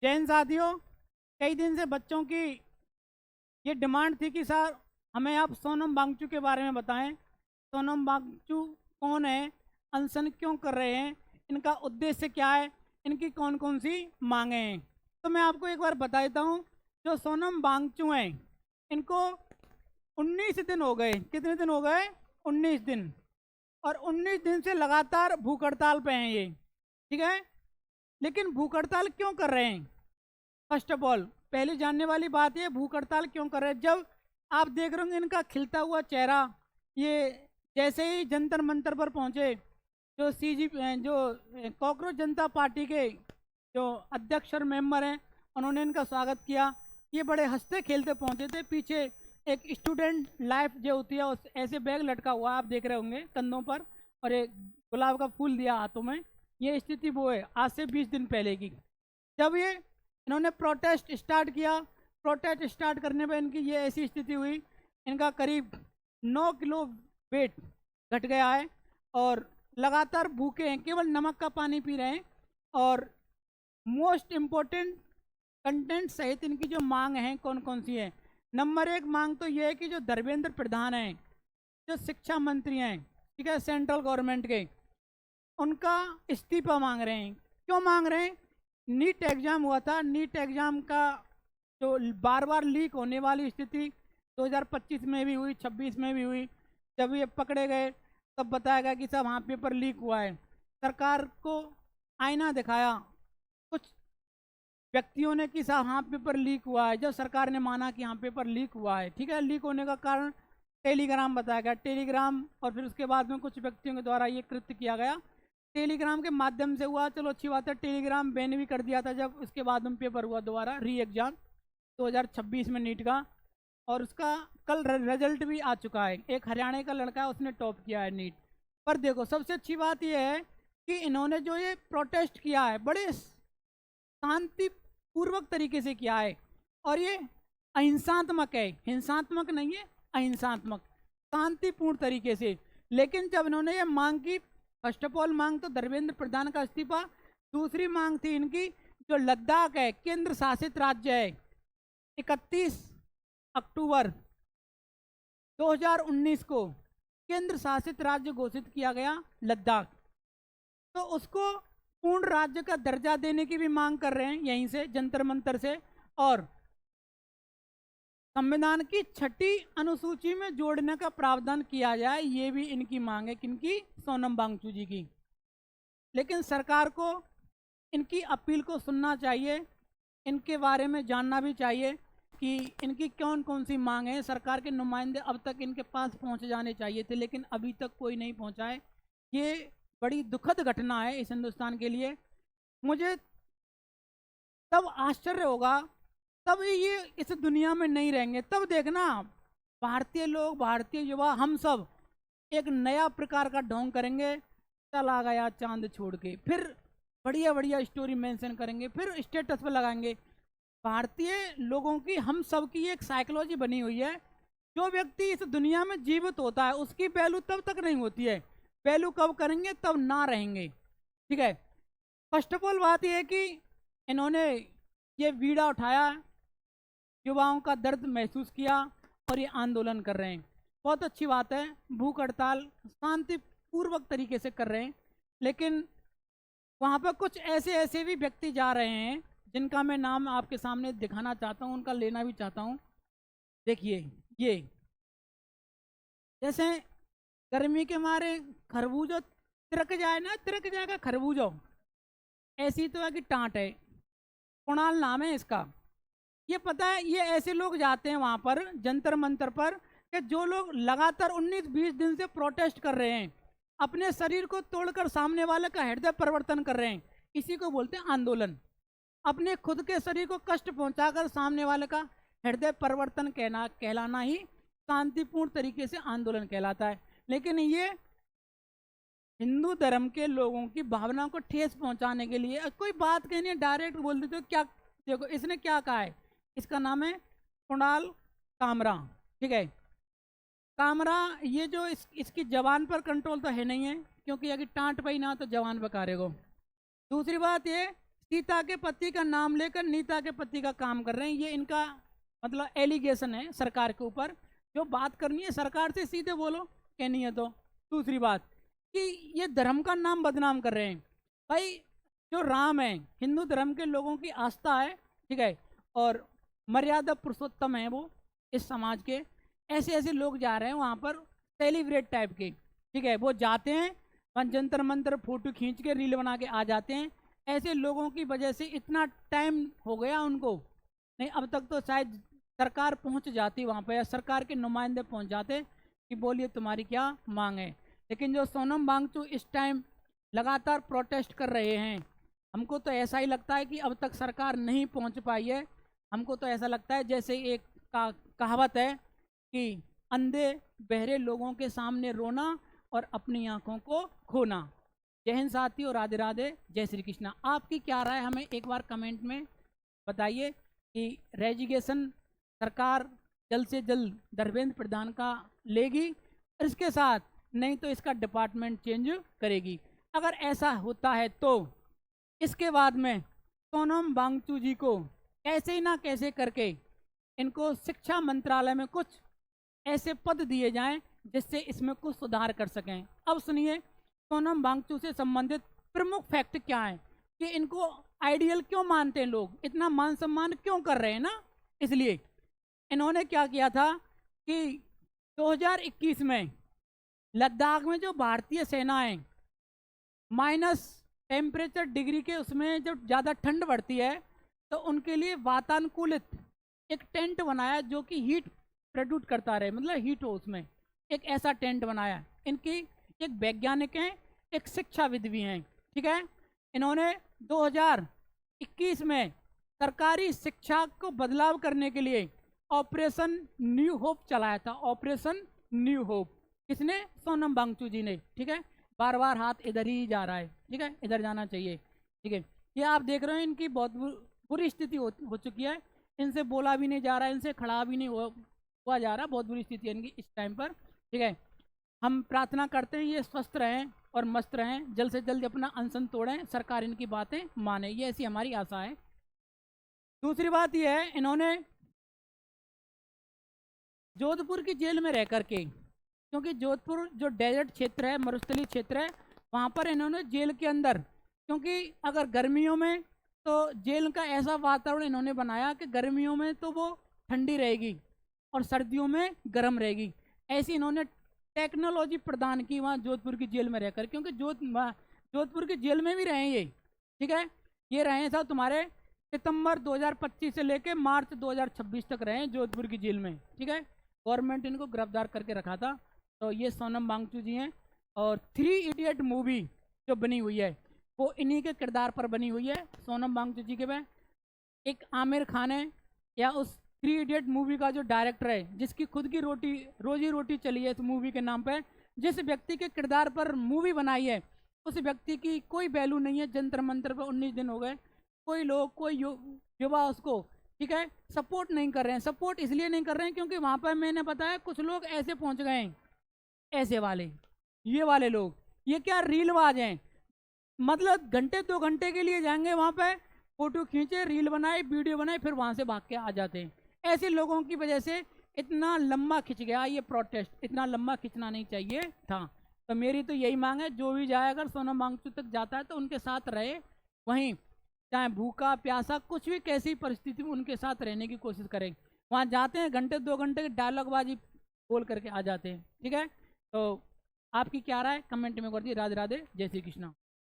जैन साथियों, कई दिन से बच्चों की ये डिमांड थी कि सर हमें आप सोनम वांगचुक के बारे में बताएं। सोनम वांगचुक कौन है, अनशन क्यों कर रहे हैं, इनका उद्देश्य क्या है, इनकी कौन कौन सी मांगे हैं। तो मैं आपको एक बार बता देता हूँ। जो सोनम वांगचुक हैं, इनको 19 दिन हो गए। कितने दिन हो गए? 19 दिन। और 19 दिन से लगातार भूख हड़ताल पे हैं ये, ठीक है। लेकिन भूख हड़ताल क्यों कर रहे हैं? फर्स्ट ऑफ ऑल पहले जानने वाली बात है, भूख हड़ताल क्यों कर रहे हैं। जब आप देख रहे होंगे इनका खिलता हुआ चेहरा, ये जैसे ही जंतर मंतर पर पहुंचे, जो जो कॉकरोच जनता पार्टी के जो अध्यक्ष और मेंबर हैं, उन्होंने इनका स्वागत किया। ये बड़े हंसते खेलते पहुंचे थे। पीछे एक स्टूडेंट लाइफ जो होती है उस ऐसे बैग लटका हुआ आप देख रहे होंगे कंधों पर, और एक गुलाब का फूल दिया हाथों में। ये स्थिति वो है आज से 20 दिन पहले की, जब ये इन्होंने प्रोटेस्ट स्टार्ट किया। प्रोटेस्ट स्टार्ट करने पर इनकी ये ऐसी स्थिति हुई, इनका करीब 9 किलो वेट घट गया है और लगातार भूखे हैं, केवल नमक का पानी पी रहे हैं। और मोस्ट इम्पोर्टेंट कंटेंट सहित इनकी जो मांग है कौन कौन सी है। नंबर 1 मांग तो ये है कि जो धर्मेंद्र प्रधान हैं, जो शिक्षा मंत्री हैं, ठीक है, सेंट्रल गवर्नमेंट के, उनका इस्तीफा मांग रहे हैं। क्यों मांग रहे हैं? नीट एग्ज़ाम हुआ था, नीट एग्ज़ाम का जो बार बार लीक होने वाली स्थिति 2025 में भी हुई, 26 में भी हुई। जब ये पकड़े गए तब बताया गया कि सब हाँ पेपर लीक हुआ है। सरकार को आईना दिखाया कुछ व्यक्तियों ने कि साहब हाँ पेपर लीक हुआ है। जब सरकार ने माना कि हाँ पेपर लीक हुआ है, ठीक है, लीक होने का कारण टेलीग्राम बताया गया, टेलीग्राम, और फिर उसके बाद में कुछ व्यक्तियों के द्वारा ये कृत्य किया गया। टेलीग्राम के माध्यम से हुआ, चलो अच्छी बात है, टेलीग्राम बैन भी कर दिया था जब उसके बाद में पेपर हुआ दोबारा री एग्ज़ाम 2026 में नीट का, और उसका कल रिजल्ट भी आ चुका है। एक हरियाणा का लड़का है, उसने टॉप किया है नीट। पर देखो सबसे अच्छी बात यह है कि इन्होंने जो ये प्रोटेस्ट किया है बड़े शांतिपूर्वक तरीके से किया है, और ये अहिंसात्मक है, हिंसात्मक नहीं है, अहिंसात्मक, शांतिपूर्ण तरीके से। लेकिन जब इन्होंने ये मांग की, फर्स्ट ऑफ ऑल मांग तो धर्मेंद्र प्रधान का इस्तीफा, दूसरी मांग थी इनकी जो लद्दाख है, केंद्र शासित राज्य है, 31 अक्टूबर 2019 को केंद्र शासित राज्य घोषित किया गया लद्दाख, तो उसको पूर्ण राज्य का दर्जा देने की भी मांग कर रहे हैं यहीं से जंतर मंतर से। और संविधान की 6ठी अनुसूची में जोड़ने का प्रावधान किया जाए, ये भी इनकी मांग है, किनकी? सोनम वांगचुक जी की। लेकिन सरकार को इनकी अपील को सुनना चाहिए, इनके बारे में जानना भी चाहिए कि इनकी कौन कौन सी मांग है। सरकार के नुमाइंदे अब तक इनके पास पहुंच जाने चाहिए थे, लेकिन अभी तक कोई नहीं पहुंचा है। ये बड़ी दुखद घटना है इस हिंदुस्तान के लिए। मुझे तब आश्चर्य होगा, तब ये इस दुनिया में नहीं रहेंगे, तब देखना भारतीय लोग, भारतीय युवा, हम सब एक नया प्रकार का ढोंग करेंगे। चला गया चांद छोड़ के, फिर बढ़िया बढ़िया स्टोरी मेंशन करेंगे, फिर स्टेटस पर लगाएंगे। भारतीय लोगों की, हम सब की एक साइकोलॉजी बनी हुई है, जो व्यक्ति इस दुनिया में जीवित होता है उसकी वैल्यू तब तक नहीं होती है, वैल्यू कब करेंगे? तब ना रहेंगे, ठीक है। फर्स्ट ऑफ ऑल बात यह है कि इन्होंने ये बीड़ा उठाया, युवाओं का दर्द महसूस किया और ये आंदोलन कर रहे हैं, बहुत अच्छी बात है। भूख हड़ताल शांतिपूर्वक तरीके से कर रहे हैं, लेकिन वहाँ पर कुछ ऐसे ऐसे भी व्यक्ति जा रहे हैं जिनका मैं नाम आपके सामने दिखाना चाहता हूँ, उनका लेना भी चाहता हूँ। देखिए, ये जैसे गर्मी के मारे खरबूजो तिरक जाए ना, तिरक जाएगा खरबूजो, ऐसी तो है कि टाँट है। कुणाल नाम है इसका। ये पता है, ये ऐसे लोग जाते हैं वहाँ पर जंतर मंतर पर कि जो लोग लगातार 19-20 दिन से प्रोटेस्ट कर रहे हैं, अपने शरीर को तोड़कर सामने वाले का हृदय परिवर्तन कर रहे हैं, इसी को बोलते हैं आंदोलन। अपने खुद के शरीर को कष्ट पहुंचाकर सामने वाले का हृदय परिवर्तन कहलाना ही शांतिपूर्ण तरीके से आंदोलन कहलाता है। लेकिन ये हिंदू धर्म के लोगों की भावनाओं को ठेस पहुंचाने के लिए कोई बात कहनी है डायरेक्ट बोल देते हो। क्या देखो इसने क्या कहा है, इसका नाम है कुणाल कामरा, ठीक है। कामरा, ये जो इसकी जवान पर कंट्रोल तो है नहीं है, क्योंकि अगर टाँट पाई ना तो जवान पर कारेगो। दूसरी बात ये, सीता के पति का नाम लेकर नीता के पति का काम कर रहे हैं। ये इनका मतलब एलिगेशन है सरकार के ऊपर। जो बात करनी है सरकार से सीधे बोलो, कहनी है तो। दूसरी बात कि ये धर्म का नाम बदनाम कर रहे हैं। भाई जो राम है हिंदू धर्म के लोगों की आस्था है, ठीक है, और मर्यादा पुरुषोत्तम है वो इस समाज के। ऐसे ऐसे लोग जा रहे हैं वहाँ पर सेलिब्रेट टाइप के, ठीक है, वो जाते हैं वहाँ जंतर मंतर फोटो खींच के रील बना के आ जाते हैं। ऐसे लोगों की वजह से इतना टाइम हो गया उनको, नहीं अब तक तो शायद सरकार पहुंच जाती वहाँ पर, या सरकार के नुमाइंदे पहुंच जाते कि बोलिए तुम्हारी क्या मांग है। लेकिन जो सोनम वांगचुक इस टाइम लगातार प्रोटेस्ट कर रहे हैं, हमको तो ऐसा ही लगता है कि अब तक सरकार नहीं पहुंच पाई है। हमको तो ऐसा लगता है जैसे एक कहावत है कि अंधे बहरे लोगों के सामने रोना और अपनी आंखों को खोना। जय हिंद साथियों, राधे राधे, जय श्री कृष्णा। आपकी क्या राय हमें एक बार कमेंट में बताइए कि रेजिग्नेशन सरकार जल्द से जल्द धर्मेंद्र प्रधान का लेगी, और इसके साथ नहीं तो इसका डिपार्टमेंट चेंज करेगी। अगर ऐसा होता है तो इसके बाद में सोनम वांगचुक जी को कैसे ना कैसे करके इनको शिक्षा मंत्रालय में कुछ ऐसे पद दिए जाएं जिससे इसमें कुछ सुधार कर सकें। अब सुनिए सोनम वांगचुक से संबंधित प्रमुख फैक्ट क्या है कि इनको आइडियल क्यों मानते हैं लोग, इतना मान सम्मान क्यों कर रहे हैं ना। इसलिए इन्होंने क्या किया था कि 2021 में लद्दाख में जो भारतीय सेनाएं माइनस टेम्परेचर डिग्री के उसमें जब ज़्यादा ठंड बढ़ती है तो उनके लिए वातानुकूलित एक टेंट बनाया जो कि हीट प्रोड्यूस करता रहे, मतलब हीट हो उसमें, एक ऐसा टेंट बनाया। इनकी एक वैज्ञानिक हैं, एक शिक्षाविद भी हैं, ठीक है। इन्होंने 2021 में सरकारी शिक्षा को बदलाव करने के लिए ऑपरेशन न्यू होप चलाया था। ऑपरेशन न्यू होप किसने? सोनम वांगचुक जी ने, ठीक है। बार बार हाथ इधर ही जा रहा है, ठीक है, इधर जाना चाहिए, ठीक है। ये आप देख रहे हो इनकी बहुत बुरी स्थिति हो चुकी है। इनसे बोला भी नहीं जा रहा है, इनसे खड़ा भी नहीं हुआ जा रहा, बहुत बुरी स्थिति है इनकी इस टाइम पर, ठीक है। हम प्रार्थना करते हैं ये स्वस्थ रहें और मस्त रहें, जल्द से जल्द अपना अनशन तोड़ें, सरकार इनकी बातें माने, ये ऐसी हमारी आशा है। दूसरी बात यह है, इन्होंने जोधपुर की जेल में रह करके, क्योंकि जोधपुर जो डेजर्ट क्षेत्र है, मरुस्थलीय क्षेत्र है, वहाँ पर इन्होंने जेल के अंदर, क्योंकि अगर गर्मियों में तो जेल का ऐसा वातावरण इन्होंने बनाया कि गर्मियों में तो वो ठंडी रहेगी और सर्दियों में गर्म रहेगी। ऐसी इन्होंने टेक्नोलॉजी प्रदान की वहाँ जोधपुर की जेल में रहकर, क्योंकि जोधपुर की जेल में भी रहे ये, ठीक है। ये रहे साहब तुम्हारे सितंबर 2025 से लेके मार्च 2026 तक रहे जोधपुर की जेल में, ठीक है। गवर्नमेंट इनको गिरफ्तार करके रखा था। तो ये सोनम वांगचुक जी हैं, और 3 इडियट मूवी जो बनी हुई है वो इन्हीं के किरदार पर बनी हुई है, सोनम वांगचुक जी के में। एक आमिर खान है, या उस 3 इडियट मूवी का जो डायरेक्टर है, जिसकी खुद की रोजी रोटी चली है इस मूवी के नाम पर, जिस व्यक्ति के किरदार पर मूवी बनाई है उस व्यक्ति की कोई वैल्यू नहीं है। जंतर मंतर पर 19 दिन हो गए, कोई लोग, कोई युवा उसको, ठीक है, सपोर्ट नहीं कर रहे हैं। सपोर्ट इसलिए नहीं कर रहे हैं क्योंकि वहाँ पर मैंने बताया कुछ लोग ऐसे पहुँच गए हैं, ऐसे वाले, ये वाले लोग, ये क्या रीलबाज हैं, मतलब घंटे 2 घंटे के लिए जाएंगे वहाँ पे, फोटो खींचे, रील बनाए, वीडियो बनाए, फिर वहाँ से भाग के आ जाते हैं। ऐसे लोगों की वजह से इतना लंबा खिंच गया ये प्रोटेस्ट, इतना लंबा खिंचना नहीं चाहिए था। तो मेरी तो यही मांग है, जो भी जाए अगर सोनम वांगचुक तक जाता है तो उनके साथ रहे, वहीं चाहे भूखा प्यासा कुछ भी कैसी परिस्थिति में उनके साथ रहने की कोशिश करें। वहाँ जाते हैं घंटे 2 घंटे की डायलॉगबाजी बोल करके आ जाते हैं, ठीक है। तो आपकी क्या राय कमेंट में कर दी। राधे राधे, जय श्री कृष्णा।